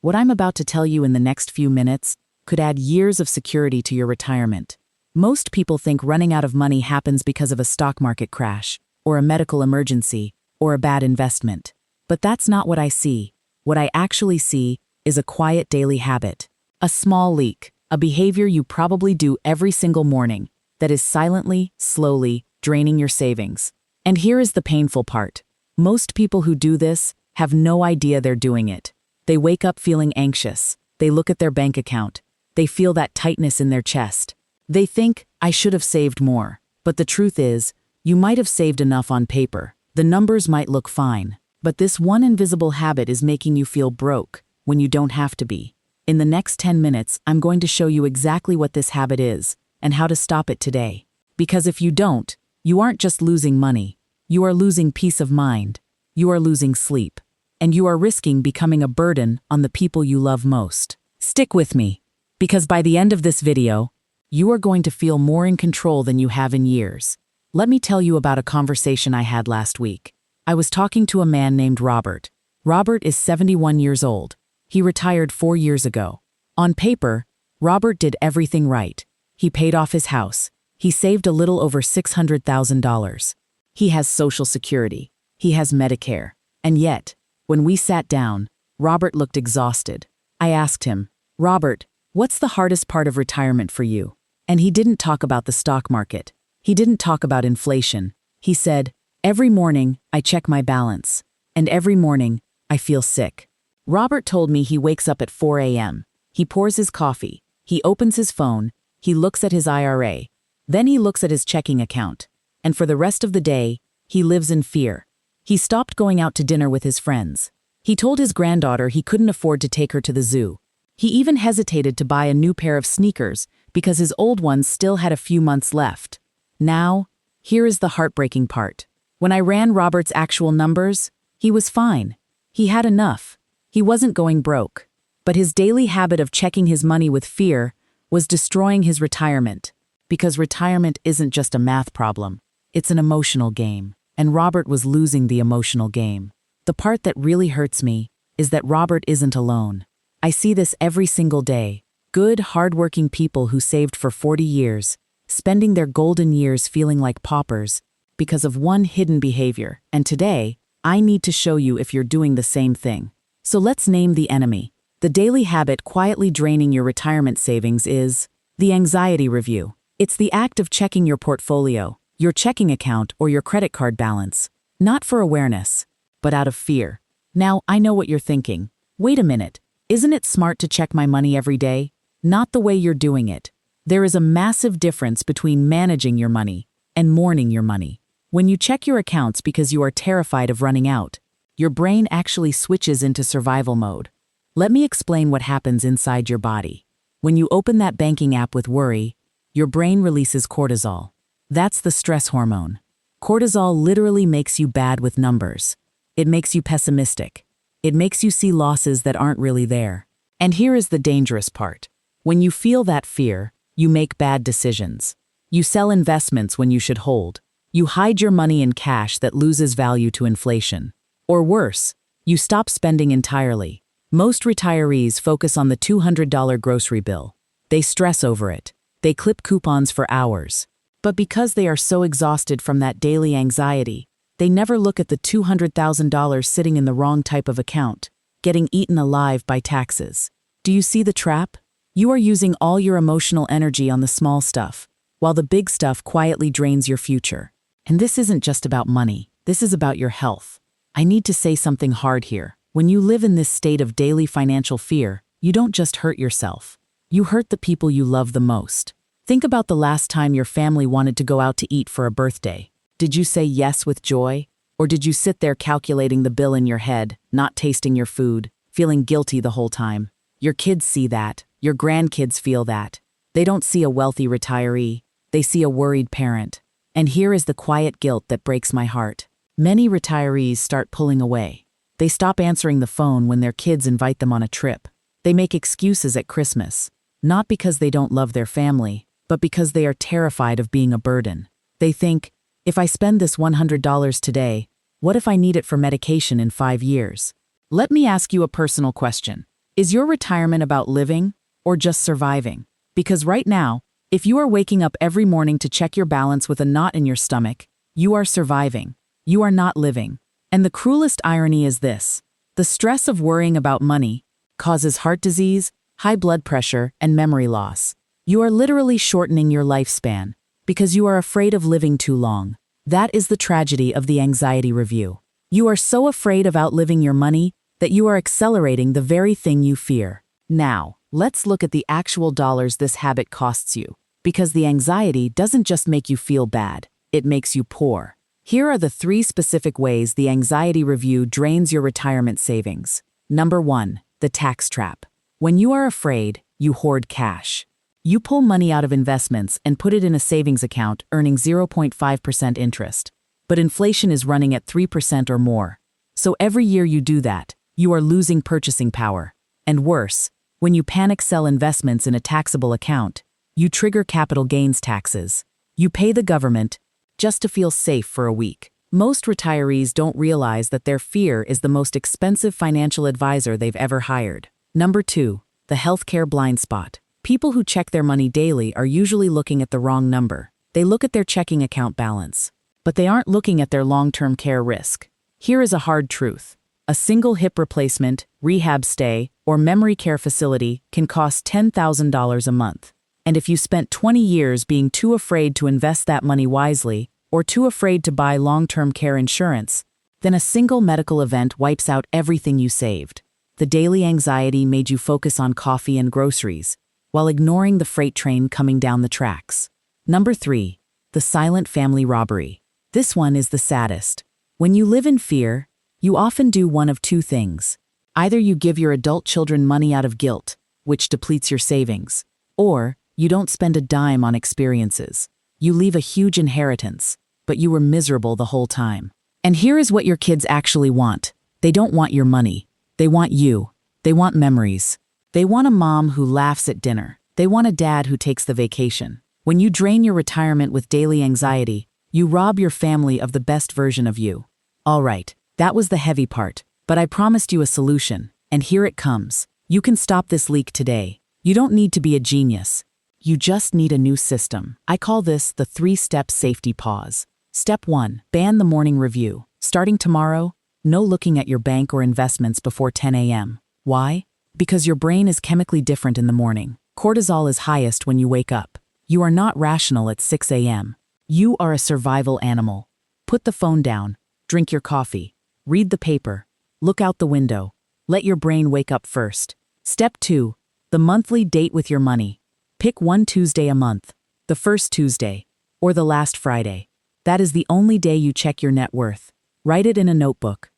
What I'm about to tell you in the next few minutes could add years of security to your retirement. Most people think running out of money happens because of a stock market crash, or a medical emergency, or a bad investment. But that's not what I see. What I actually see is a quiet daily habit. A small leak, a behavior you probably do every single morning that is silently, slowly draining your savings. And here is the painful part. Most people who do this have no idea they're doing it. They wake up feeling anxious. They look at their bank account. They feel that tightness in their chest. They think, I should have saved more. But the truth is, you might have saved enough on paper. The numbers might look fine. But this one invisible habit is making you feel broke when you don't have to be. In the next 10 minutes, I'm going to show you exactly what this habit is and how to stop it today. Because if you don't, you aren't just losing money. You are losing peace of mind. You are losing sleep. And you are risking becoming a burden on the people you love most. Stick with me, because by the end of this video, you are going to feel more in control than you have in years. Let me tell you about a conversation I had last week. I was talking to a man named Robert. Robert is 71 years old. He retired 4 years ago. On paper, Robert did everything right. He paid off his house. He saved a little over $600,000. He has Social Security. He has Medicare. And yet, when we sat down, Robert looked exhausted. I asked him, Robert, what's the hardest part of retirement for you? And he didn't talk about the stock market. He didn't talk about inflation. He said, every morning, I check my balance. And every morning, I feel sick. Robert told me he wakes up at 4 a.m. He pours his coffee. He opens his phone. He looks at his IRA. Then he looks at his checking account. And for the rest of the day, he lives in fear. He stopped going out to dinner with his friends. He told his granddaughter he couldn't afford to take her to the zoo. He even hesitated to buy a new pair of sneakers because his old ones still had a few months left. Now, here is the heartbreaking part. When I ran Robert's actual numbers, he was fine. He had enough. He wasn't going broke. But his daily habit of checking his money with fear was destroying his retirement. Because retirement isn't just a math problem. It's an emotional game. And Robert was losing the emotional game. The part that really hurts me is that Robert isn't alone. I see this every single day. Good, hardworking people who saved for 40 years, spending their golden years feeling like paupers because of one hidden behavior. And today, I need to show you if you're doing the same thing. So let's name the enemy. The daily habit quietly draining your retirement savings is the anxiety review. It's the act of checking your portfolio, your checking account, or your credit card balance, not for awareness, but out of fear. Now, I know what you're thinking. Wait a minute. Isn't it smart to check my money every day? Not the way you're doing it. There is a massive difference between managing your money and mourning your money. When you check your accounts because you are terrified of running out, your brain actually switches into survival mode. Let me explain what happens inside your body. When you open that banking app with worry, your brain releases cortisol. That's the stress hormone. Cortisol literally makes you bad with numbers. It makes you pessimistic. It makes you see losses that aren't really there. And here is the dangerous part. When you feel that fear, you make bad decisions. You sell investments when you should hold. You hide your money in cash that loses value to inflation. Or worse, you stop spending entirely. Most retirees focus on the $200 grocery bill. They stress over it. They clip coupons for hours. But because they are so exhausted from that daily anxiety, they never look at the $200,000 sitting in the wrong type of account, getting eaten alive by taxes. Do you see the trap? You are using all your emotional energy on the small stuff, while the big stuff quietly drains your future. And this isn't just about money. This is about your health. I need to say something hard here. When you live in this state of daily financial fear, you don't just hurt yourself. You hurt the people you love the most. Think about the last time your family wanted to go out to eat for a birthday. Did you say yes with joy? Or did you sit there calculating the bill in your head, not tasting your food, feeling guilty the whole time? Your kids see that. Your grandkids feel that. They don't see a wealthy retiree. They see a worried parent. And here is the quiet guilt that breaks my heart. Many retirees start pulling away. They stop answering the phone when their kids invite them on a trip. They make excuses at Christmas, not because they don't love their family, but because they are terrified of being a burden. They think, if I spend this $100 today, what if I need it for medication in 5 years? Let me ask you a personal question. Is your retirement about living or just surviving? Because right now, if you are waking up every morning to check your balance with a knot in your stomach, you are surviving. You are not living. And the cruelest irony is this: the stress of worrying about money causes heart disease, high blood pressure, and memory loss. You are literally shortening your lifespan because you are afraid of living too long. That is the tragedy of the anxiety review. You are so afraid of outliving your money that you are accelerating the very thing you fear. Now, let's look at the actual dollars this habit costs you. Because the anxiety doesn't just make you feel bad, it makes you poor. Here are the 3 specific ways the anxiety review drains your retirement savings. Number 1, the tax trap. When you are afraid, you hoard cash. You pull money out of investments and put it in a savings account earning 0.5% interest. But inflation is running at 3% or more. So every year you do that, you are losing purchasing power. And worse, when you panic sell investments in a taxable account, you trigger capital gains taxes. You pay the government just to feel safe for a week. Most retirees don't realize that their fear is the most expensive financial advisor they've ever hired. Number 2, the healthcare blind spot. People who check their money daily are usually looking at the wrong number. They look at their checking account balance, but they aren't looking at their long-term care risk. Here is a hard truth. A single hip replacement, rehab stay, or memory care facility can cost $10,000 a month. And if you spent 20 years being too afraid to invest that money wisely, or too afraid to buy long-term care insurance, then a single medical event wipes out everything you saved. The daily anxiety made you focus on coffee and groceries, while ignoring the freight train coming down the tracks. Number 3, the silent family robbery. This one is the saddest. When you live in fear, you often do one of 2 things. Either you give your adult children money out of guilt, which depletes your savings, or you don't spend a dime on experiences. You leave a huge inheritance, but you were miserable the whole time. And here is what your kids actually want. They don't want your money. They want you. They want memories. They want a mom who laughs at dinner. They want a dad who takes the vacation. When you drain your retirement with daily anxiety, you rob your family of the best version of you. All right, that was the heavy part, but I promised you a solution, and here it comes. You can stop this leak today. You don't need to be a genius. You just need a new system. I call this the 3-step safety pause. Step 1, ban the morning review. Starting tomorrow, no looking at your bank or investments before 10 a.m. Why? Because your brain is chemically different in the morning. Cortisol is highest when you wake up. You are not rational at 6 a.m. You are a survival animal. Put the phone down, drink your coffee, read the paper, look out the window. Let your brain wake up first. Step 2, the monthly date with your money. Pick one Tuesday a month, the first Tuesday, or the last Friday. That is the only day you check your net worth. Write it in a notebook.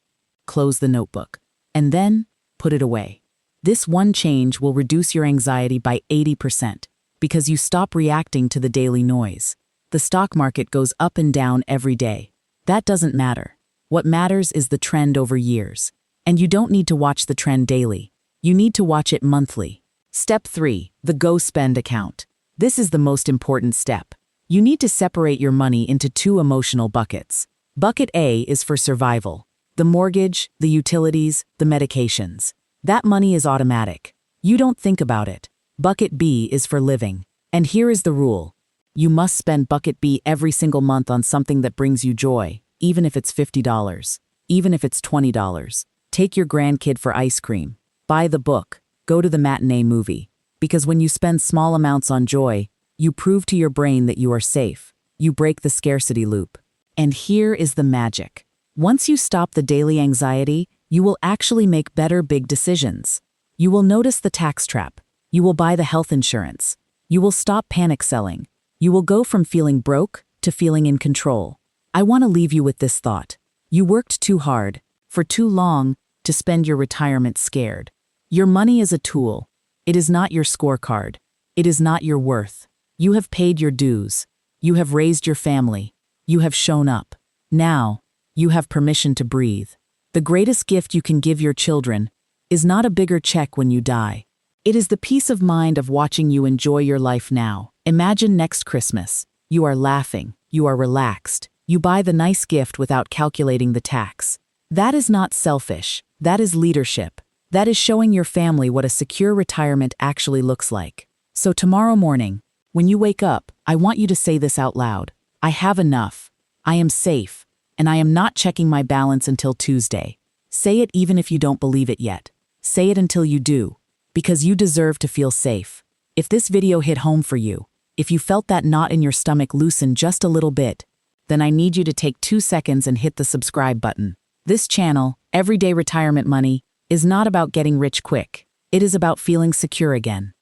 Close the notebook. And then, put it away. This one change will reduce your anxiety by 80% because you stop reacting to the daily noise. The stock market goes up and down every day. That doesn't matter. What matters is the trend over years. And you don't need to watch the trend daily. You need to watch it monthly. Step 3, the Go Spend account. This is the most important step. You need to separate your money into 2 emotional buckets. Bucket A is for survival. The mortgage, the utilities, the medications. That money is automatic. You don't think about it. Bucket B is for living. And here is the rule. You must spend Bucket B every single month on something that brings you joy, even if it's $50, even if it's $20. Take your grandkid for ice cream. Buy the book. Go to the matinee movie. Because when you spend small amounts on joy, you prove to your brain that you are safe. You break the scarcity loop. And here is the magic. Once you stop the daily anxiety, you will actually make better big decisions. You will notice the tax trap. You will buy the health insurance. You will stop panic selling. You will go from feeling broke to feeling in control. I want to leave you with this thought. You worked too hard, for too long, to spend your retirement scared. Your money is a tool. It is not your scorecard. It is not your worth. You have paid your dues. You have raised your family. You have shown up. Now, you have permission to breathe. The greatest gift you can give your children is not a bigger check when you die. It is the peace of mind of watching you enjoy your life now. Imagine next Christmas. You are laughing. You are relaxed. You buy the nice gift without calculating the tax. That is not selfish. That is leadership. That is showing your family what a secure retirement actually looks like. So tomorrow morning, when you wake up, I want you to say this out loud. I have enough. I am safe. And I am not checking my balance until Tuesday. Say it even if you don't believe it yet. Say it until you do. Because you deserve to feel safe. If this video hit home for you, if you felt that knot in your stomach loosen just a little bit, then I need you to take 2 seconds and hit the subscribe button. This channel, Everyday Retirement Money, is not about getting rich quick. It is about feeling secure again.